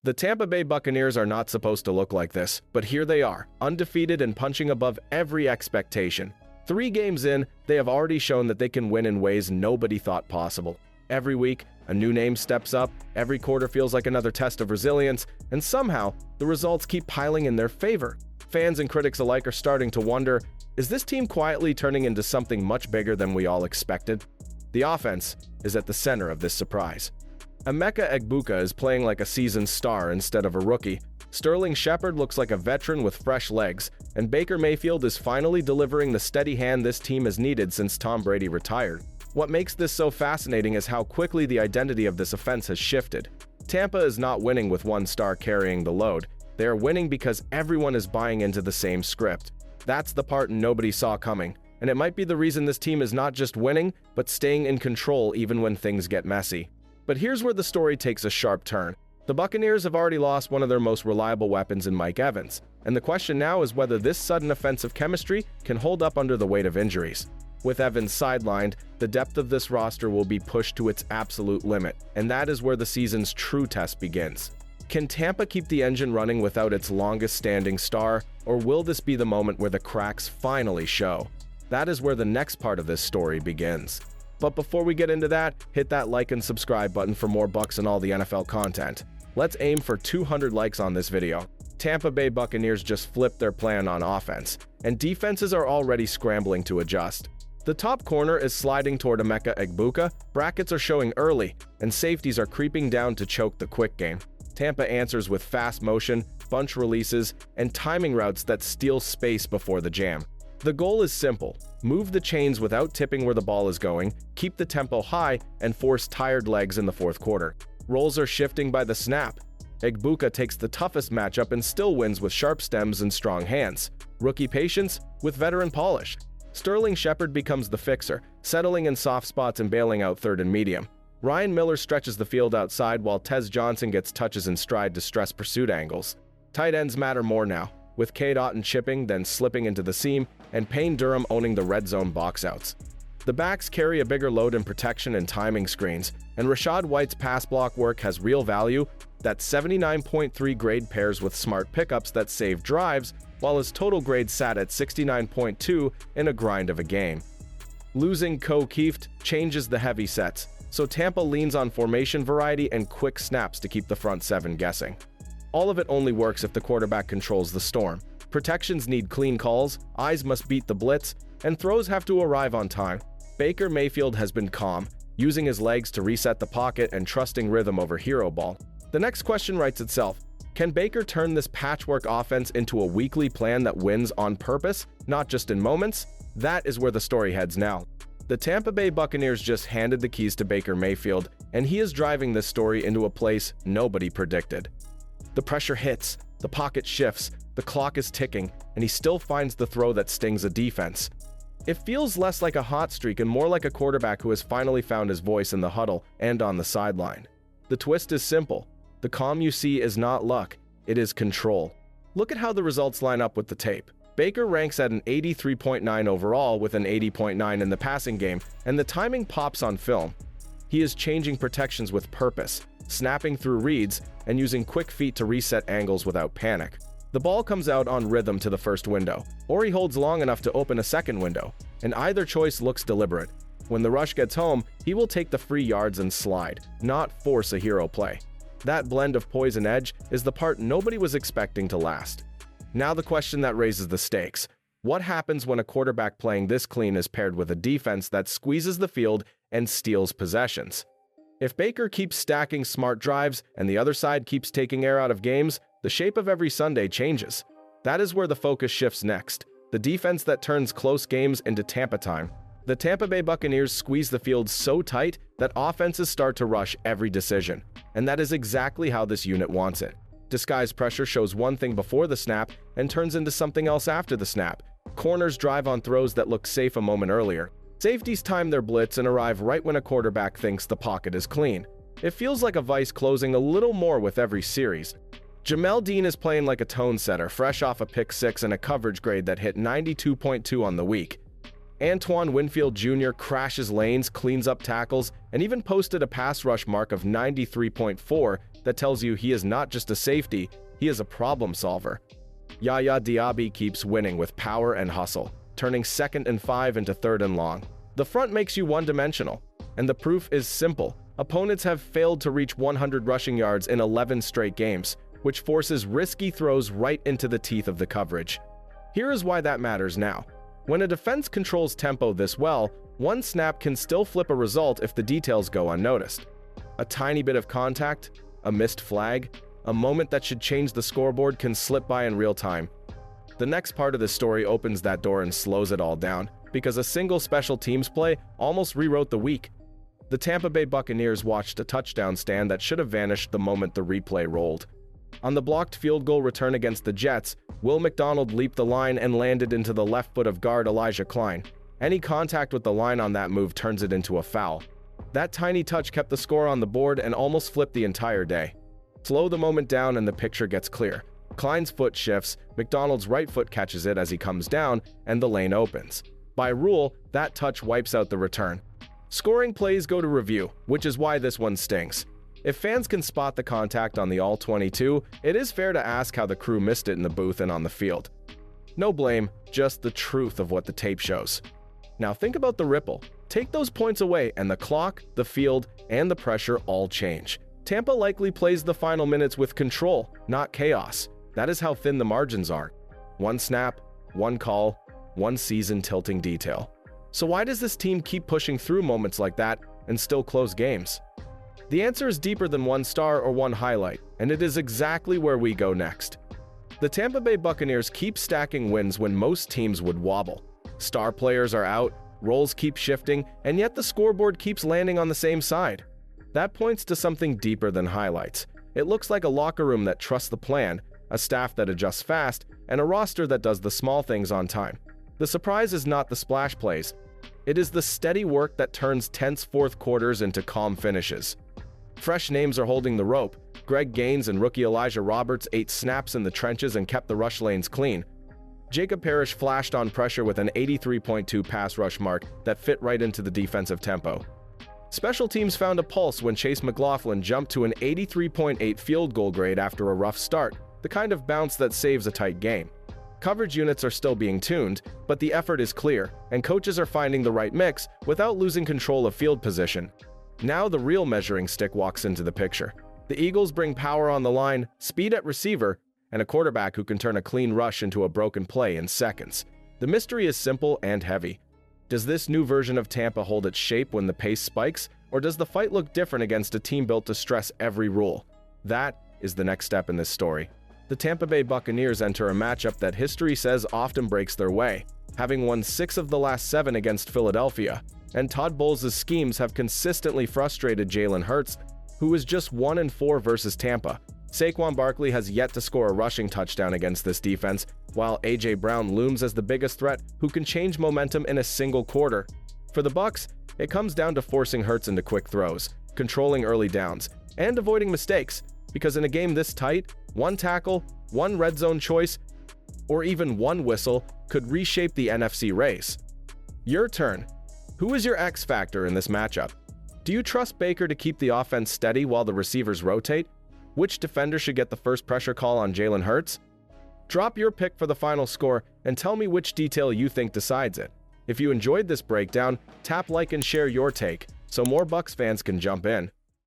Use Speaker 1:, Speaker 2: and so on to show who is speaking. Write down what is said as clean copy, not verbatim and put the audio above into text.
Speaker 1: The Tampa Bay Buccaneers are not supposed to look like this, but here they are, undefeated and punching above every expectation. 3 games in, they have already shown that they can win in ways nobody thought possible. Every week, a new name steps up, every quarter feels like another test of resilience, and somehow, the results keep piling in their favor. Fans and critics alike are starting to wonder, is this team quietly turning into something much bigger than we all expected? The offense is at the center of this surprise. Emeka Egbuka is playing like a seasoned star instead of a rookie. Sterling Shepard looks like a veteran with fresh legs, and Baker Mayfield is finally delivering the steady hand this team has needed since Tom Brady retired. What makes this so fascinating is how quickly the identity of this offense has shifted. Tampa is not winning with one star carrying the load. They are winning because everyone is buying into the same script. That's the part nobody saw coming, and it might be the reason this team is not just winning, but staying in control even when things get messy. But here's where the story takes a sharp turn. The Buccaneers have already lost one of their most reliable weapons in Mike Evans, and the question now is whether this sudden offensive chemistry can hold up under the weight of injuries. With Evans sidelined, the depth of this roster will be pushed to its absolute limit, and that is where the season's true test begins. Can Tampa keep the engine running without its longest-standing star, or will this be the moment where the cracks finally show? That is where the next part of this story begins. But before we get into that, hit that like and subscribe button for more Bucs and all the NFL content. Let's aim for 200 likes on this video. Tampa Bay Buccaneers just flipped their plan on offense, and defenses are already scrambling to adjust. The top corner is sliding toward Emeka Egbuka, brackets are showing early, and safeties are creeping down to choke the quick game. Tampa answers with fast motion, bunch releases, and timing routes that steal space before the jam. The goal is simple: move the chains without tipping where the ball is going, keep the tempo high, and force tired legs in the fourth quarter. Roles are shifting by the snap. Egbuka takes the toughest matchup and still wins with sharp stems and strong hands. Rookie patience with veteran polish. Sterling Shepard becomes the fixer, settling in soft spots and bailing out third and medium. Ryan Miller stretches the field outside while Tez Johnson gets touches in stride to stress pursuit angles. Tight ends matter more now, with Cade Otton chipping, then slipping into the seam, and Payne Durham owning the red zone boxouts. The backs carry a bigger load in protection and timing screens, and Rachaad White's pass block work has real value. That 79.3 grade pairs with smart pickups that save drives, while his total grade sat at 69.2 in a grind of a game. Losing Ko Kieft changes the heavy sets, so Tampa leans on formation variety and quick snaps to keep the front seven guessing. All of it only works if the quarterback controls the storm. Protections need clean calls, eyes must beat the blitz, and throws have to arrive on time. Baker Mayfield has been calm, using his legs to reset the pocket and trusting rhythm over hero ball. The next question writes itself: can Baker turn this patchwork offense into a weekly plan that wins on purpose, not just in moments? That is where the story heads now. The Tampa Bay Buccaneers just handed the keys to Baker Mayfield, and he is driving this story into a place nobody predicted. The pressure hits, the pocket shifts, the clock is ticking, and he still finds the throw that stings a defense. It feels less like a hot streak and more like a quarterback who has finally found his voice in the huddle and on the sideline. The twist is simple. The calm you see is not luck, it is control. Look at how the results line up with the tape. Baker ranks at an 83.9 overall with an 80.9 in the passing game, and the timing pops on film. He is changing protections with purpose, snapping through reads, and using quick feet to reset angles without panic. The ball comes out on rhythm to the first window, or he holds long enough to open a second window, and either choice looks deliberate. When the rush gets home, he will take the free yards and slide, not force a hero play. That blend of poise and edge is the part nobody was expecting to last. Now the question that raises the stakes: what happens when a quarterback playing this clean is paired with a defense that squeezes the field and steals possessions? If Baker keeps stacking smart drives and the other side keeps taking air out of games, the shape of every Sunday changes. That is where the focus shifts next: the defense that turns close games into Tampa time. The Tampa Bay Buccaneers squeeze the field so tight that offenses start to rush every decision, and that is exactly how this unit wants it. Disguised pressure shows one thing before the snap and turns into something else after the snap. Corners drive on throws that look safe a moment earlier. Safeties time their blitz and arrive right when a quarterback thinks the pocket is clean. It feels like a vice closing a little more with every series. Jamel Dean is playing like a tone setter, fresh off a pick six and a coverage grade that hit 92.2 on the week. Antoine Winfield Jr. crashes lanes, cleans up tackles, and even posted a pass rush mark of 93.4 that tells you he is not just a safety, he is a problem solver. Yaya Diaby keeps winning with power and hustle, turning 2nd and 5 into 3rd and long. The front makes you one-dimensional, and the proof is simple. Opponents have failed to reach 100 rushing yards in 11 straight games, which forces risky throws right into the teeth of the coverage. Here is why that matters now. When a defense controls tempo this well, one snap can still flip a result if the details go unnoticed. A tiny bit of contact, a missed flag, a moment that should change the scoreboard can slip by in real time. The next part of the story opens that door and slows it all down, because a single special teams play almost rewrote the week. The Tampa Bay Buccaneers watched a touchdown stand that should have vanished the moment the replay rolled. On the blocked field goal return against the Jets, Will McDonald leaped the line and landed into the left foot of guard Elijah Klein. Any contact with the line on that move turns it into a foul. That tiny touch kept the score on the board and almost flipped the entire day. Slow the moment down and the picture gets clear. Klein's foot shifts, McDonald's right foot catches it as he comes down, and the lane opens. By rule, that touch wipes out the return. Scoring plays go to review, which is why this one stings. If fans can spot the contact on the All-22, it is fair to ask how the crew missed it in the booth and on the field. No blame, just the truth of what the tape shows. Now think about the ripple. Take those points away and the clock, the field, and the pressure all change. Tampa likely plays the final minutes with control, not chaos. That is how thin the margins are. One snap, one call, one season-tilting detail. So why does this team keep pushing through moments like that and still close games? The answer is deeper than one star or one highlight, and it is exactly where we go next. The Tampa Bay Buccaneers keep stacking wins when most teams would wobble. Star players are out, roles keep shifting, and yet the scoreboard keeps landing on the same side. That points to something deeper than highlights. It looks like a locker room that trusts the plan, a staff that adjusts fast, and a roster that does the small things on time. The surprise is not the splash plays. It is the steady work that turns tense fourth quarters into calm finishes. Fresh names are holding the rope. Greg Gaines and rookie Elijah Roberts ate snaps in the trenches and kept the rush lanes clean. Jacob Parrish flashed on pressure with an 83.2 pass rush mark that fit right into the defensive tempo. Special teams found a pulse when Chase McLaughlin jumped to an 83.8 field goal grade after a rough start, the kind of bounce that saves a tight game. Coverage units are still being tuned, but the effort is clear, and coaches are finding the right mix without losing control of field position. Now the real measuring stick walks into the picture. The Eagles bring power on the line, speed at receiver, and a quarterback who can turn a clean rush into a broken play in seconds. The mystery is simple and heavy. Does this new version of Tampa hold its shape when the pace spikes, or does the fight look different against a team built to stress every rule? That is the next step in this story. The Tampa Bay Buccaneers enter a matchup that history says often breaks their way, having won 6 of the last 7 against Philadelphia, and Todd Bowles' schemes have consistently frustrated Jalen Hurts, who is just 1-4 versus Tampa. Saquon Barkley has yet to score a rushing touchdown against this defense, while A.J. Brown looms as the biggest threat who can change momentum in a single quarter. For the Bucs, it comes down to forcing Hurts into quick throws, controlling early downs, and avoiding mistakes, because in a game this tight, one tackle, one red zone choice, or even one whistle could reshape the NFC race. Your turn. Who is your X factor in this matchup? Do you trust Baker to keep the offense steady while the receivers rotate? Which defender should get the first pressure call on Jalen Hurts? Drop your pick for the final score and tell me which detail you think decides it. If you enjoyed this breakdown, tap like and share your take so more Bucs fans can jump in.